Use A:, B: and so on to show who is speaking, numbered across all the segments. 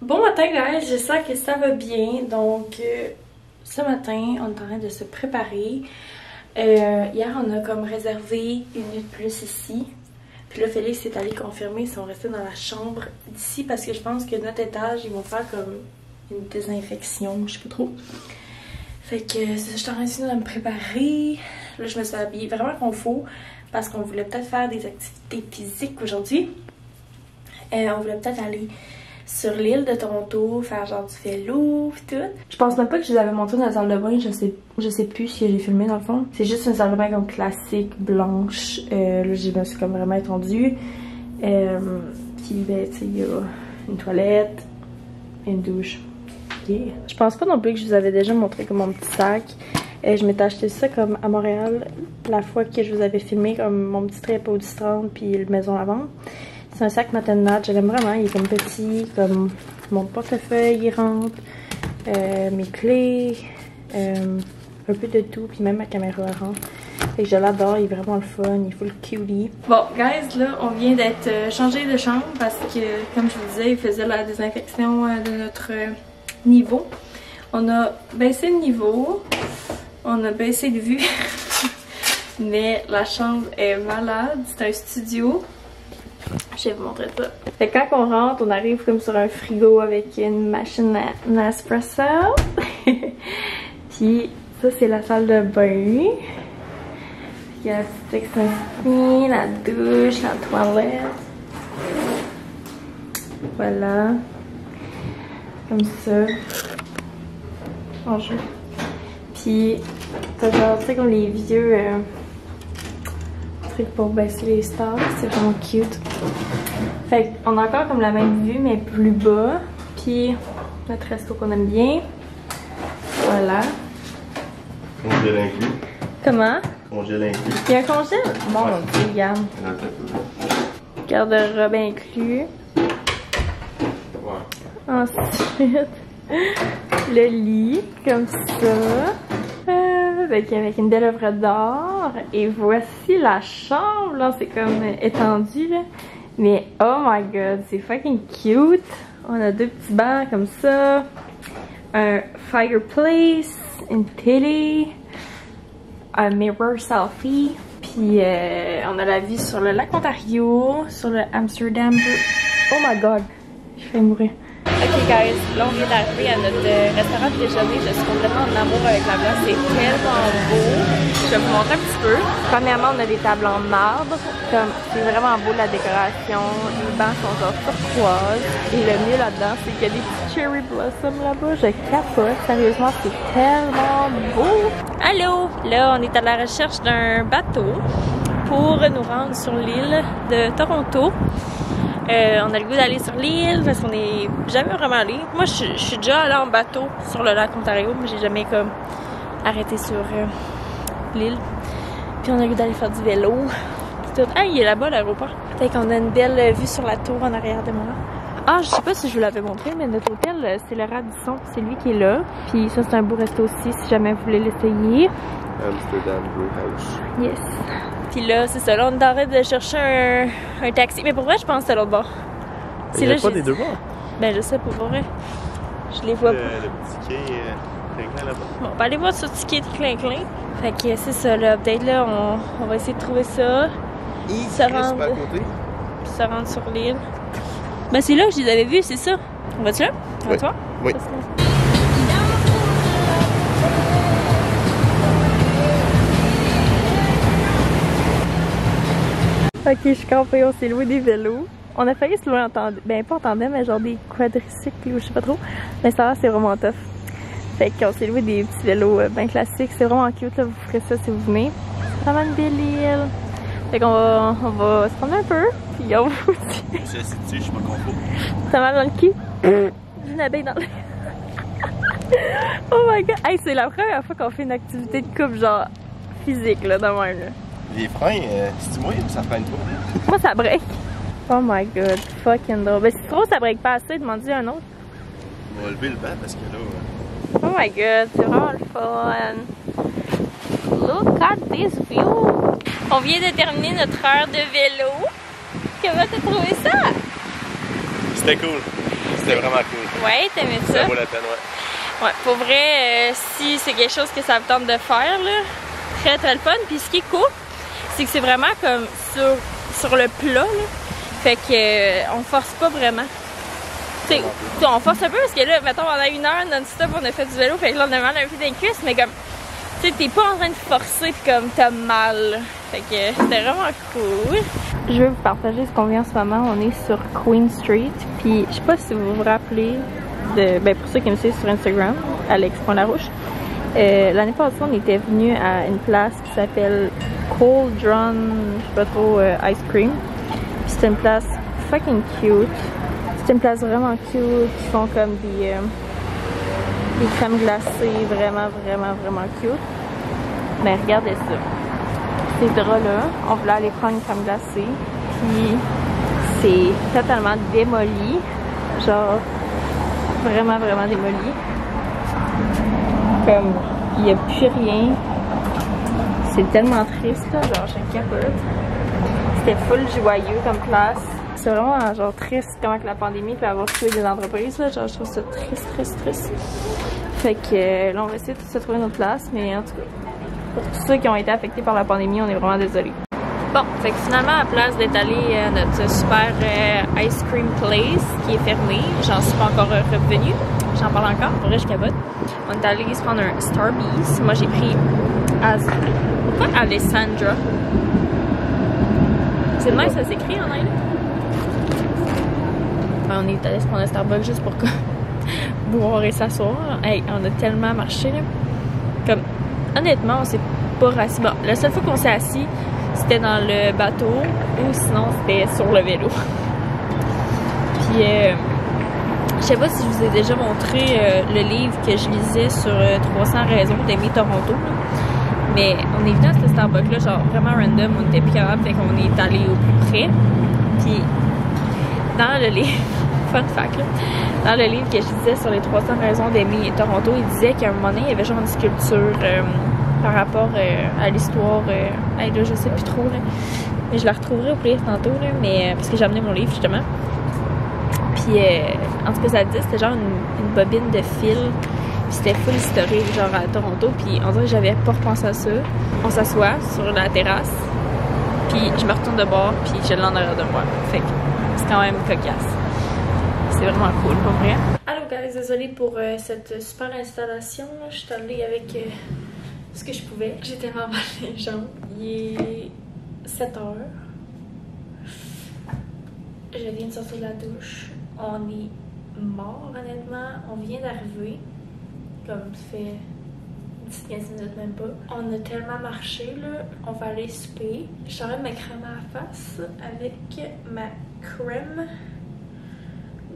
A: Bon matin guys, j'espère que ça va bien. Donc ce matin on est en train de se préparer. Hier on a comme réservé une nuit de plus ici. Puis là Félix est allé confirmer si on restait dans la chambre d'ici parce que je pense que notre étage ils vont faire comme une désinfection, je sais pas trop. Fait que je suis en train de me préparer. Là je me suis habillée vraiment confort parce qu'on voulait peut-être faire des activités physiques aujourd'hui. On voulait peut-être aller sur l'île de Toronto, faire genre du vélo pis tout. Je pense même pas que je vous avais montré dans la salle de bain, je sais plus si j'ai filmé dans le fond. C'est juste une salle de bain comme classique, blanche. Là je me suis comme vraiment étendue. Puis ben tu sais, il y a une toilette, une douche. Okay. Je pense pas non plus que je vous avais déjà montré comme mon petit sac. Je m'étais acheté ça comme à Montréal la fois que je vous avais filmé comme mon petit trip au 10-30 puis le maison à vendre. C'est un sac Matin Match, je l'aime vraiment, il est comme petit, comme mon portefeuille il rentre, mes clés, un peu de tout, puis même ma caméra rentre. Fait que je l'adore, il est vraiment le fun, il est full cutie. Bon guys, là on vient d'être changé de chambre parce que comme je vous disais, il faisait la désinfection de notre niveau. On a baissé le niveau, on a baissé de vue, mais la chambre est malade, c'est un studio. Je vais vous montrer ça. Fait que quand on rentre, on arrive comme sur un frigo avec une machine à Nespresso. Puis ça c'est la salle de bain. Il y a la petite extension, la douche, la toilette. Voilà. Comme ça. On joue. Puis t'as genre, tu sais, comme les vieux trucs pour baisser les stars. C'est vraiment cute. Fait qu'on a encore comme la même vue mais plus bas. Puis notre resto qu'on aime bien. Voilà.
B: Congèle inclus.
A: Comment?
B: Congèle inclus.
A: Il y a un congèle? Bon,
B: ouais.
A: Ok, regarde. Garde-robe inclus.
B: Ouais.
A: Ensuite, le lit, comme ça. Avec une belle œuvre d'or. Et voici la chambre, là, c'est comme étendu, là. Mais oh my god, c'est fucking cute. On a deux petits bancs comme ça. Un fireplace, une télé, un mirror selfie. Puis on a la vue sur le lac Ontario, sur le Amsterdam. Oh my god, je vais mourir. Ok guys, là on vient d'arriver à notre restaurant de déjeuner. Je suis complètement en amour avec la place, c'est tellement beau. Je vais vous montrer un petit peu. Premièrement, on a des tables en marbre. Comme c'est vraiment beau la décoration. Les bancs sont genre turquoise. Et le mieux là-dedans, c'est qu'il y a des petits cherry blossoms là-bas. Je capote. Sérieusement, c'est tellement beau. Allô! Là, on est à la recherche d'un bateau pour nous rendre sur l'île de Toronto. On a le goût d'aller sur l'île parce qu'on est jamais vraiment allé. Moi, je suis déjà allée en bateau sur le lac Ontario, mais j'ai jamais comme arrêté sur l'île. Puis on a le goût d'aller faire du vélo. Tout. Ah, il est là-bas l'aéroport. Fait qu'on a une belle vue sur la tour en arrière de moi. Ah, je sais pas si je vous l'avais montré, mais notre hôtel, c'est le Radisson. C'est lui qui est là. Puis ça, c'est un beau resto aussi si jamais vous voulez l'essayer.
B: Amsterdam Brew House.
A: Yes. Puis là, c'est ça. Là, on est en train de chercher un taxi. Mais pour vrai, je pense que c'est l'autre bord.
B: Il n'y a pas des deux bords?
A: Ben, je sais pas, pour vrai. Je les vois pas.
B: Le petit quai Clin-Clin là-bas.
A: Bon, on va aller voir ce petit quai de Clin-Clin. Fait que c'est ça, là. Peut-être là, on va essayer de trouver ça. Se rendre sur l'île. Ben, c'est là que je les avais vus, c'est ça. On va-tu là? On va-tu voir?
B: Oui.
A: Ok, je suis campée, on s'est loué des vélos. On a failli se louer en tandem, ben pas en tandem, mais genre des quadricycles ou je sais pas trop. Mais ça c'est vraiment tough. Fait qu'on s'est loué des petits vélos bien classiques. C'est vraiment cute, là, vous ferez ça si vous venez. C'est vraiment une belle île. Fait qu'on va se prendre un peu, puis on vous dit.
B: Je suis assis dessus, je suis pas confort.
A: T'as mal dans le cul? J'ai une abeille dans le... Oh my god! Hey, c'est la première fois qu'on fait une activité de couple genre physique là, de même là.
B: Les freins, si tu vois, ça freine pas.
A: Moi ça break. Oh my god, fucking drôle. Ben si trop ça break pas assez, demande-y un autre.
B: On va lever le banc parce que là...
A: Oh my god, c'est vraiment le fun. Look at this view. On vient de terminer notre heure de vélo. Comment t'as trouvé ça?
B: C'était cool. c'était vraiment cool.
A: Ouais, t'aimais ça?
B: Ça vaut la peine, ouais.
A: Ouais, pour vrai, si c'est quelque chose que ça me tente de faire, là, très très le fun. Puis ce qui est cool, c'est que c'est vraiment comme sur le plat, là. Fait que on force pas vraiment. T'sais, on force un peu parce que là, mettons, pendant 1 heure non-stop, on a fait du vélo, fait que là, on a mal un peu des cuisses, mais comme, tu sais, t'es pas en train de forcer pis comme t'as mal. Fait que c'était vraiment cool. Je veux vous partager ce qu'on vit en ce moment. On est sur Queen Street, puis je sais pas si vous vous rappelez de, ben pour ceux qui me suivent sur Instagram, Alex.Larouche, l'année passée, on était venu à une place qui s'appelle Cauldron, je sais pas trop, Ice Cream. Puis c'était une place fucking cute. C'est une place vraiment cute, qui font comme des crèmes glacées vraiment cute. Mais regardez ça. Ces draps-là, on voulait aller prendre une crème glacée, puis c'est totalement démoli. Genre, vraiment démoli. Comme, il n'y a plus rien. C'est tellement triste, là, genre, je capote. C'était full joyeux comme place. C'est vraiment genre triste comment que la pandémie peut avoir tué des entreprises, là. Genre, je trouve ça triste. Fait que là, on va essayer de se trouver notre place, mais en tout cas, pour tous ceux qui ont été affectés par la pandémie, on est vraiment désolés. Bon, fait que finalement, à place d'être allé à notre super ice cream place qui est fermé, j'en suis pas encore revenue. J'en parle encore, pour vrai, je capote. On est allé se prendre un Starbucks. Moi, j'ai pris Alessandra. C'est le même, ça s'écrit en anglais. On est allé se prendre un Starbucks juste pour boire et s'asseoir. Hey, on a tellement marché, là. Comme, honnêtement, on s'est pas rassis. Bon, la seule fois qu'on s'est assis, c'était dans le bateau ou sinon c'était sur le vélo. Puis, je sais pas si je vous ai déjà montré le livre que je lisais sur 300 raisons d'aimer Toronto. Là. Mais on est venu à ce Starbucks-là, genre vraiment random, on était plus capable, fait qu'on est allé au plus près. Puis, dans le livre, fun fact, là, dans le livre que je disais sur les 300 raisons d'aimer Toronto, il disait qu'à un moment donné, il y avait genre une sculpture par rapport à l'histoire. Là, je sais plus trop, là. Mais je la retrouverai au pire tantôt, là, mais, parce que j'ai amené mon livre justement. Puis, en tout cas, ça dit, c'était genre une bobine de fil. Puis c'était full historique, genre à Toronto. Puis on dirait que j'avais pas repensé à ça. On s'assoit sur la terrasse. Puis je me retourne de bord, puis je l'ai en arrière de moi. Fait que c'est quand même cocasse. C'est vraiment cool, pour vrai. Allô guys, désolée pour cette super installation. Là. Je suis allée avec ce que je pouvais. J'ai tellement mal les jambes. Il est 7 heures. Je viens de sortir de la douche. On est mort, honnêtement. On vient d'arriver. Comme ça fait 10-15 minutes même pas. On a tellement marché là, on va aller souper. Je suis en train de me cramer à la face avec ma crème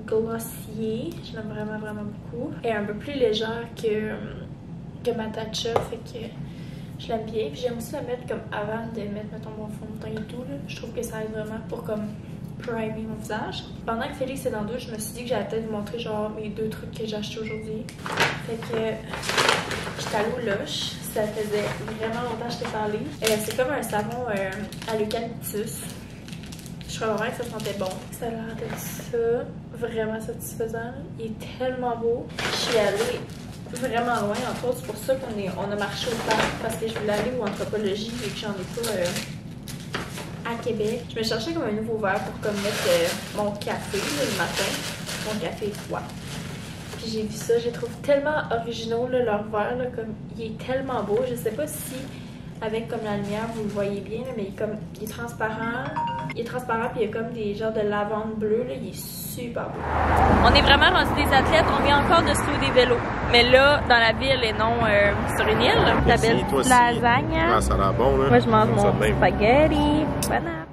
A: glossier. Je l'aime vraiment beaucoup. Elle est un peu plus légère que ma Tatcha, fait que je l'aime bien. Puis j'aime aussi la mettre comme avant de mettre mettons mon fond de teint et tout là. Je trouve que ça aide vraiment pour comme primer mon visage. Pendant que Félix est dans le douche, je me suis dit que j'allais peut-être vous montrer genre mes 2 trucs que j'ai achetés aujourd'hui. Fait que j'étais allée au Lush. Ça faisait vraiment longtemps que je t'ai parlé. C'est comme un savon à l'eucalyptus. Je crois vraiment que ça sentait bon. Ça a l'air de ça. Vraiment satisfaisant. Il est tellement beau. Je suis allée vraiment loin. Entre autres, c'est pour ça qu'on a marché au parc. Parce que je voulais aller au Anthropologie et que j'en ai pas à Québec. Je me cherchais comme un nouveau verre pour comme mettre mon café là, le matin. Mon café est froid. Puis j'ai vu ça, je les trouve tellement originaux là, leur verre, là, comme il est tellement beau. Je sais pas si avec comme la lumière vous le voyez bien, là, mais il est transparent. Il est transparent puis il y a comme des genres de lavande bleue, là, il est super beau. On est vraiment rendu des athlètes, on vient encore de se louer des vélos. Mais là, dans la ville et non sur une île, la belle lasagne.
B: Ah, ça a l'air bon là.
A: Moi je mange mon spaghetti. Bon app.